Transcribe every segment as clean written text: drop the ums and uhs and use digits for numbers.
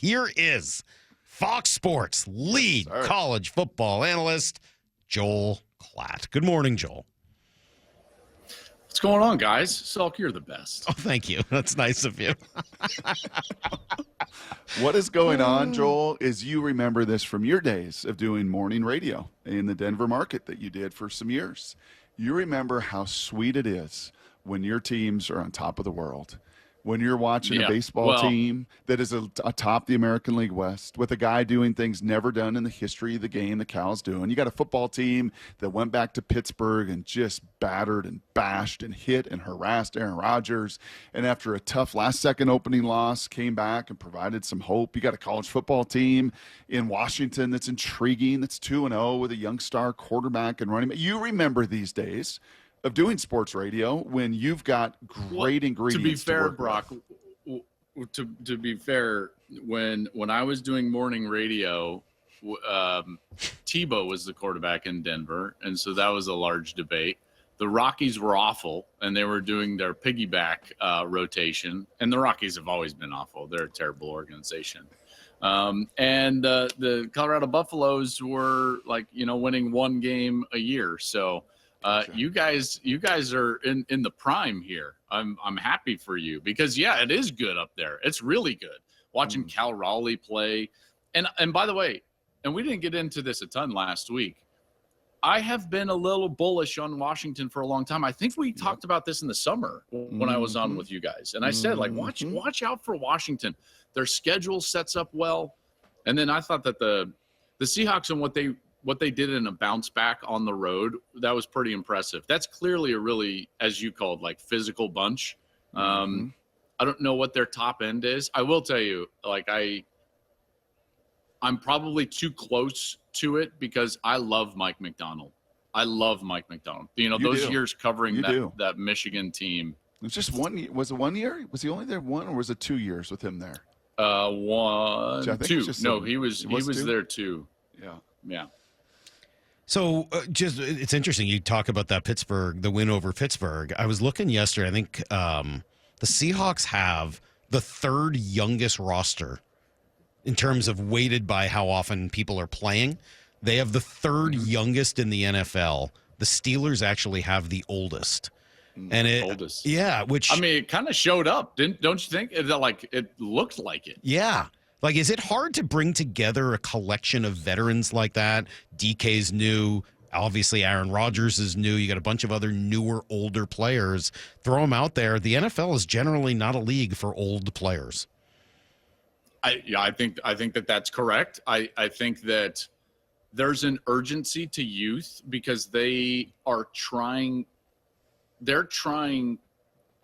here is Fox Sports lead college football analyst, Joel Klatt. Good morning, Joel. What's going on, guys? Salk, you're the best. Oh, thank you. That's nice of you. What is going on, Joel, is you remember this from your days of doing morning radio in the Denver market that you did for some years. You remember how sweet it is when your teams are on top of the world. When you're watching a baseball team that is atop the American League West with a guy doing things never done in the history of the game that Cal's doing. You got a football team that went back to Pittsburgh and just battered and bashed and hit and harassed Aaron Rodgers. And after a tough last-second opening loss, came back and provided some hope. You got a college football team in Washington that's intriguing, that's 2-0 with a young star quarterback and running back. You remember these days of doing sports radio when you've got great ingredients. To be fair, Brock, with. to be fair, when I was doing morning radio, Tebow was the quarterback in Denver, and so that was a large debate. The Rockies were awful, and they were doing their piggyback rotation, and the Rockies have always been awful. They're a terrible organization. And the Colorado Buffaloes were winning one game a year. So you guys are in the prime here. I'm happy for you because it is good up there. It's really good watching Cal Raleigh play. And by the way, and we didn't get into this a ton last week, I have been a little bullish on Washington for a long time. I think we talked about this in the summer when I was on with you guys. And I said, watch out for Washington. Their schedule sets up well. And then I thought that the Seahawks and what they did in a bounce back on the road, that was pretty impressive. That's clearly a really, as you called, physical bunch. I don't know what their top end is. I will tell you, I'm probably too close to it because I love Mike McDonald. Those years covering that Michigan team. It was just 1 year. Was it 1 year? Was he only there one, or was it 2 years with him there? 1, 2. No, he was there too. Yeah. So it's interesting. You talk about that the win over Pittsburgh. I was looking yesterday. I think the Seahawks have the third youngest roster in terms of weighted by how often people are playing. They have the third youngest in the NFL. The Steelers actually have the oldest. And oldest. Yeah, which it kind of showed up, don't you think? It looked like it. Yeah. Is it hard to bring together a collection of veterans like that? DK's new. Obviously, Aaron Rodgers is new. You got a bunch of other newer, older players. Throw them out there. The NFL is generally not a league for old players. I think that's correct. I think that there's an urgency to youth because they're trying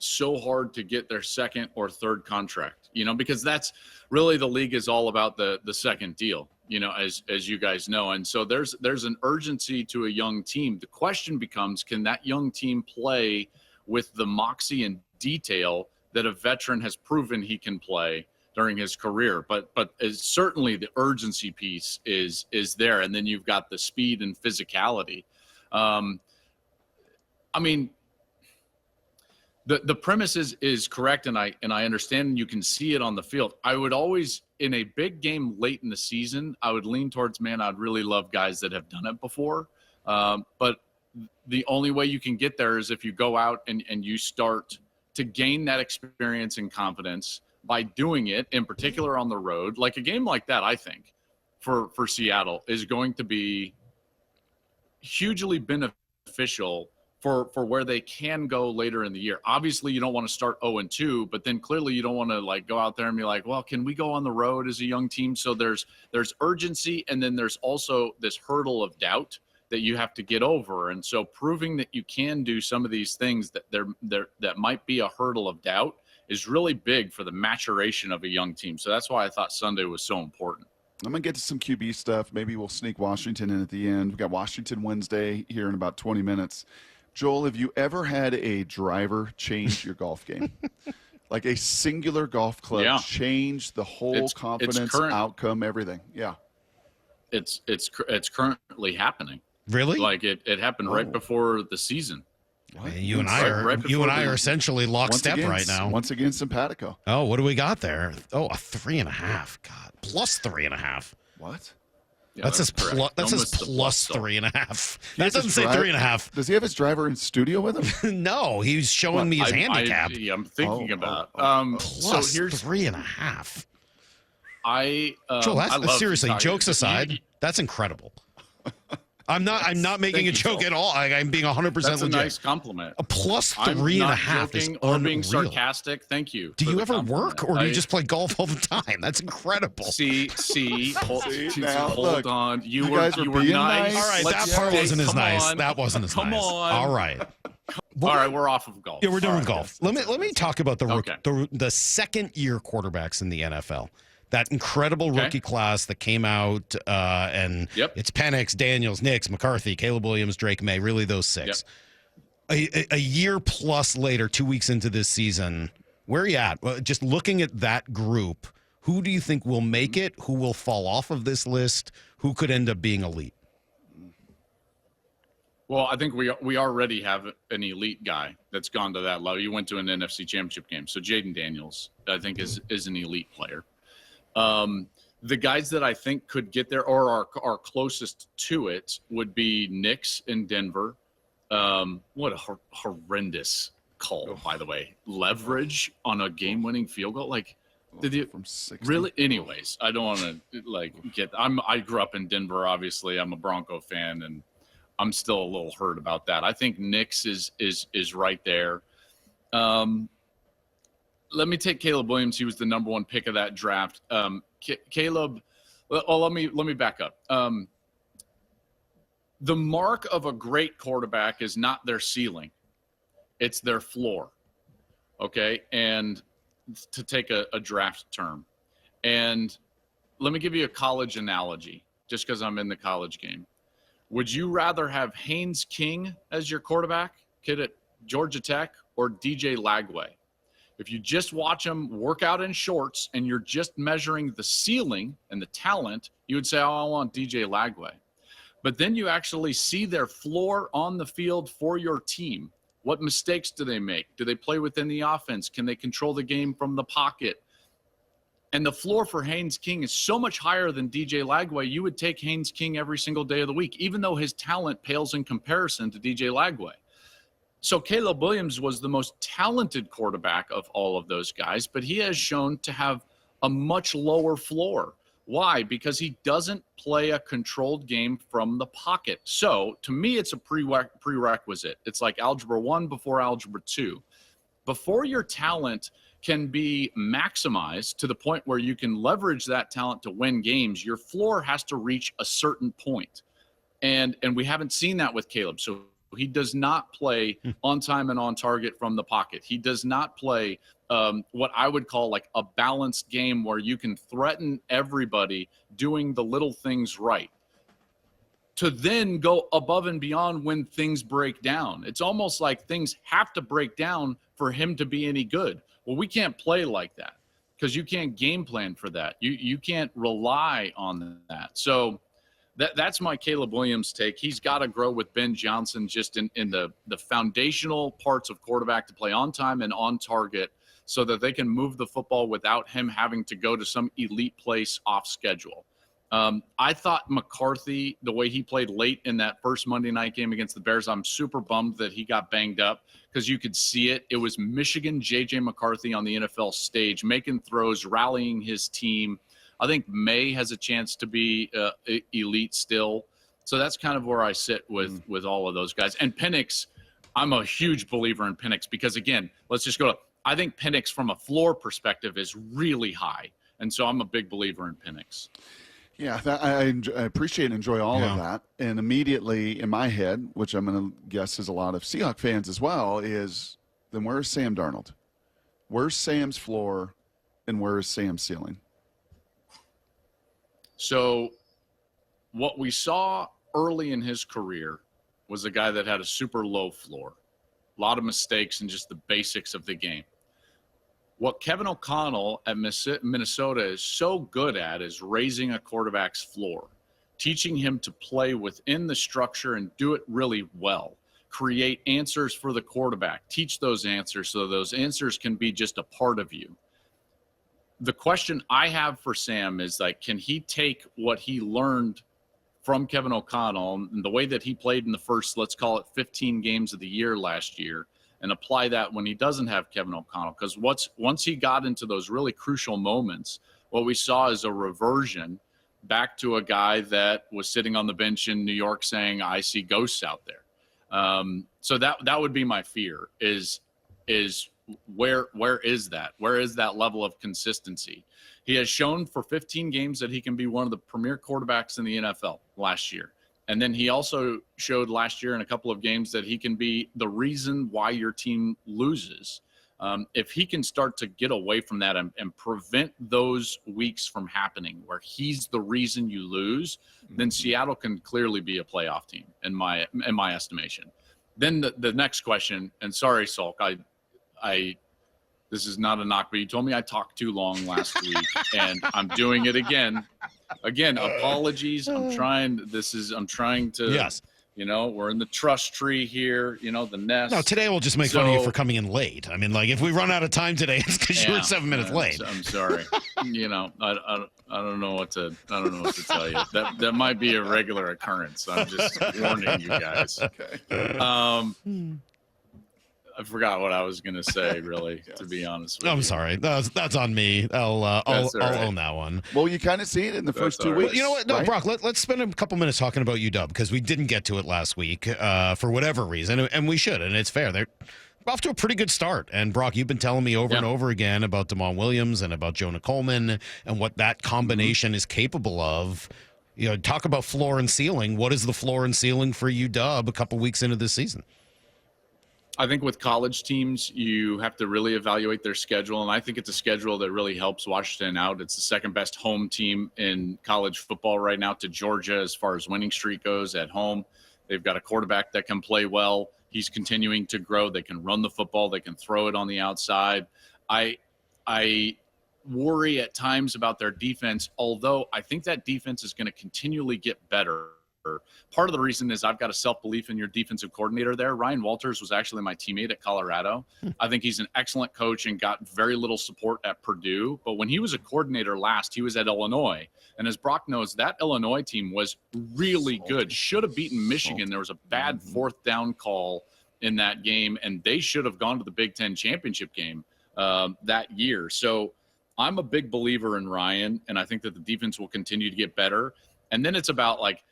so hard to get their second or third contract, because that's really the league is all about the second deal, as you guys know. And so there's an urgency to a young team. The question becomes, can that young team play with the moxie and detail that a veteran has proven he can play during his career? But certainly the urgency piece is there. And then you've got the speed and physicality. The premise is correct, and I understand, and you can see it on the field. I would always, in a big game late in the season, I would lean towards, I'd really love guys that have done it before. But the only way you can get there is if you go out and you start to gain that experience and confidence by doing it, in particular on the road. Like a game like that, I think, for Seattle is going to be hugely beneficial for where they can go later in the year. Obviously, you don't want to start 0-2, but then clearly you don't want to go out there and be like, well, can we go on the road as a young team? So there's urgency, and then there's also this hurdle of doubt that you have to get over. And so proving that you can do some of these things that might be a hurdle of doubt is really big for the maturation of a young team. So that's why I thought Sunday was so important. I'm going to get to some QB stuff. Maybe we'll sneak Washington in at the end. We've got Washington Wednesday here in about 20 minutes. Joel, have you ever had a driver change your golf game? Like a singular golf club change the whole confidence, outcome, everything? Yeah. It's currently happening. Really? It happened right before the season. I mean, you and I are essentially lockstep right now. Once again, simpatico. Oh, what do we got there? Oh, a 3.5. God, plus 3.5. What? Yeah, that says plus. That says plus 3.5. That doesn't say 3.5. Does he have his driver in studio with him? No, he's showing me his handicap. I'm thinking about. Plus so here's 3.5. Joel, seriously, jokes aside, that's incredible. I'm not making a joke at all. I'm being 100% legit. That's a nice compliment. A plus 3.5 is or unreal. being sarcastic. Thank you. Do you ever work, or do you just play golf all the time? That's incredible. Hold on. You were being nice. All right, that part wasn't as nice. That wasn't as nice. Come on. All right. All right, we're off of golf. Yeah, we're doing golf. Let me talk about Okay. the second year quarterbacks in the NFL. That incredible rookie class that came out, and it's Penix, Daniels, Nix, McCarthy, Caleb Williams, Drake May, really those six. Yep. A year plus later, 2 weeks into this season, where are you at? Well, just looking at that group, who do you think will make it? Who will fall off of this list? Who could end up being elite? Well, I think we already have an elite guy that's gone to that level. You went to an NFC Championship game. So Jaden Daniels, I think, is an elite player. The guys that I think could get there or are closest to it would be Nix in Denver. What a horrendous call, by the way. Leverage on a game-winning field goal. Like, did you from 60? Really? Anyways, I don't want to I grew up in Denver, obviously. I'm a Bronco fan, and I'm still a little hurt about that. I think Nix is right there. Let me take Caleb Williams. He was the number one pick of that draft. Caleb, let me back up. The mark of a great quarterback is not their ceiling. It's their floor. Okay? And to take a draft term. And let me give you a college analogy, just because I'm in the college game. Would you rather have Haynes King as your quarterback, kid at Georgia Tech, or DJ Lagway? If you just watch them work out in shorts and you're just measuring the ceiling and the talent, you would say, oh, I want DJ Lagway. But then you actually see their floor on the field for your team. What mistakes do they make? Do they play within the offense? Can they control the game from the pocket? And the floor for Haynes King is so much higher than DJ Lagway. You would take Haynes King every single day of the week, even though his talent pales in comparison to DJ Lagway. So Caleb Williams was the most talented quarterback of all of those guys, but he has shown to have a much lower floor. Why? Because he doesn't play a controlled game from the pocket. So to me, it's a prerequisite. It's like Algebra 1 before Algebra 2. Before your talent can be maximized to the point where you can leverage that talent to win games, your floor has to reach a certain point. And we haven't seen that with Caleb. So he does not play on time and on target from the pocket. He does not play what I would call like a balanced game where you can threaten everybody doing the little things right to then go above and beyond when things break down. It's almost like things have to break down for him to be any good. Well, we can't play like that because you can't game plan for that. You can't rely on that. So that's my Caleb Williams take. He's got to grow with Ben Johnson just in the foundational parts of quarterback to play on time and on target so that they can move the football without him having to go to some elite place off schedule. I thought McCarthy, the way he played late in that first Monday night game against the Bears, I'm super bummed that he got banged up because you could see it. It was Michigan J.J. McCarthy on the NFL stage, making throws, rallying his team. I think May has a chance to be elite still. So that's kind of where I sit with all of those guys. And Penix, I'm a huge believer in Penix because, again, let's just go. I think Penix from a floor perspective is really high. And so I'm a big believer in Penix. Yeah, I appreciate and enjoy all of that. And immediately in my head, which I'm going to guess is a lot of Seahawks fans as well, is then where's Sam Darnold? Where's Sam's floor and where's Sam's ceiling? So what we saw early in his career was a guy that had a super low floor, a lot of mistakes and just the basics of the game. What Kevin O'Connell at Minnesota is so good at is raising a quarterback's floor, teaching him to play within the structure and do it really well. create answers for the quarterback, teach those answers so those answers can be just a part of you. The question I have for Sam is, like, can he take what he learned from Kevin O'Connell and the way that he played in the first, let's call it 15 games of the year last year, and apply that when he doesn't have Kevin O'Connell? Because once he got into those really crucial moments, what we saw is a reversion back to a guy that was sitting on the bench in New York saying, I see ghosts out there. So that would be my fear is where is that? Where is that level of consistency? He has shown for 15 games that he can be one of the premier quarterbacks in the NFL last year. And then he also showed last year in a couple of games that he can be the reason why your team loses. If he can start to get away from that and prevent those weeks from happening where he's the reason you lose, then Seattle can clearly be a playoff team in my estimation. Then the next question, and sorry, Salk, I this is not a knock, but you told me I talked too long last week, and I'm doing it again. Again, apologies. I'm trying to. Yes. You know, we're in the trust tree here, you know, the nest. No, today we'll just make fun of you for coming in late. I mean, like, if we run out of time today, it's because you were 7 minutes late. I'm sorry. You know, I don't know what to tell you. That might be a regular occurrence. I'm just warning you guys. Okay. I forgot what I was going to say, really, to be honest with you. I'm sorry. That's on me. I'll own that one. Well, you kind of see it in the first 2 weeks. Well, you know what? No, right? Brock, let's spend a couple minutes talking about UW because we didn't get to it last week for whatever reason, and we should, and it's fair. They're off to a pretty good start. And, Brock, you've been telling me over and over again about Damon Williams and about Jonah Coleman and what that combination is capable of. You know, talk about floor and ceiling. What is the floor and ceiling for UW a couple weeks into this season? I think with college teams, you have to really evaluate their schedule. And I think it's a schedule that really helps Washington out. It's the second best home team in college football right now to Georgia as far as winning streak goes at home. They've got a quarterback that can play well. He's continuing to grow. They can run the football. They can throw it on the outside. I worry at times about their defense, although I think that defense is going to continually get better. Part of the reason is I've got a self-belief in your defensive coordinator there. Ryan Walters was actually my teammate at Colorado. I think he's an excellent coach and got very little support at Purdue. But when he was a coordinator last, he was at Illinois. And as Brock knows, that Illinois team was really good. Should have beaten Michigan. There was a bad fourth down call in that game, and they should have gone to the Big Ten championship game that year. So I'm a big believer in Ryan, and I think that the defense will continue to get better. And then it's about, like,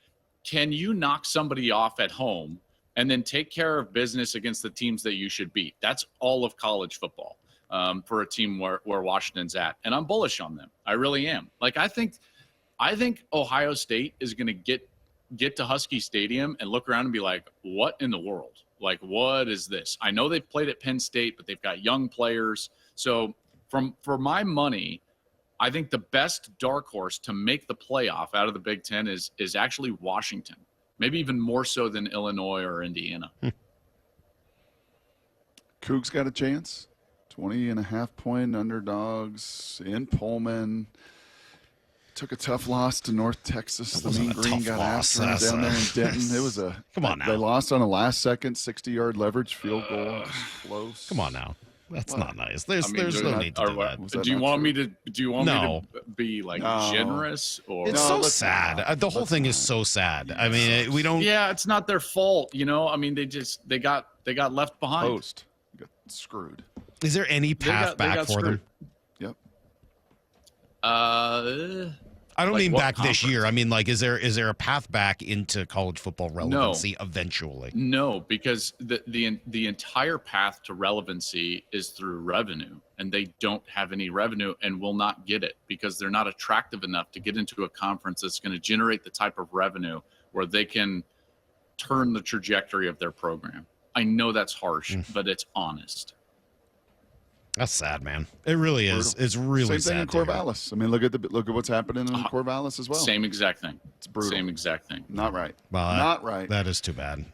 can you knock somebody off at home and then take care of business against the teams that you should beat? That's all of college football for a team where Washington's at. And I'm bullish on them. I really am. Like, I think Ohio State is going to get to Husky Stadium and look around and be like, what in the world? Like, what is this? I know they've played at Penn State, but they've got young players. So for my money, I think the best dark horse to make the playoff out of the Big Ten is actually Washington, maybe even more so than Illinois or Indiana. Cougs got a chance. 20.5-point underdogs in Pullman. Took a tough loss to North Texas. The Mean Green got after them down there in Denton. It was come on now. They lost on a last-second 60-yard leverage field goal. It was close. Come on now. That's not nice. There's no need to do that. Do you want me to be like generous? Or it's so sad. The whole thing is so sad. I mean, we don't. Yeah, it's not their fault. You know, I mean, they got left behind. Post got screwed. Is there any path back for them? Yep. I don't mean back this year. I mean, like, is there a path back into college football relevancy eventually? No, because the entire path to relevancy is through revenue, and they don't have any revenue and will not get it because they're not attractive enough to get into a conference that's going to generate the type of revenue where they can turn the trajectory of their program. I know that's harsh, but it's honest. That's sad, man. It really is. It's really sad. Same thing in Corvallis. I mean, look at what's happening in Corvallis as well. Same exact thing. It's brutal. Same exact thing. Not right. Well, not right. That is too bad.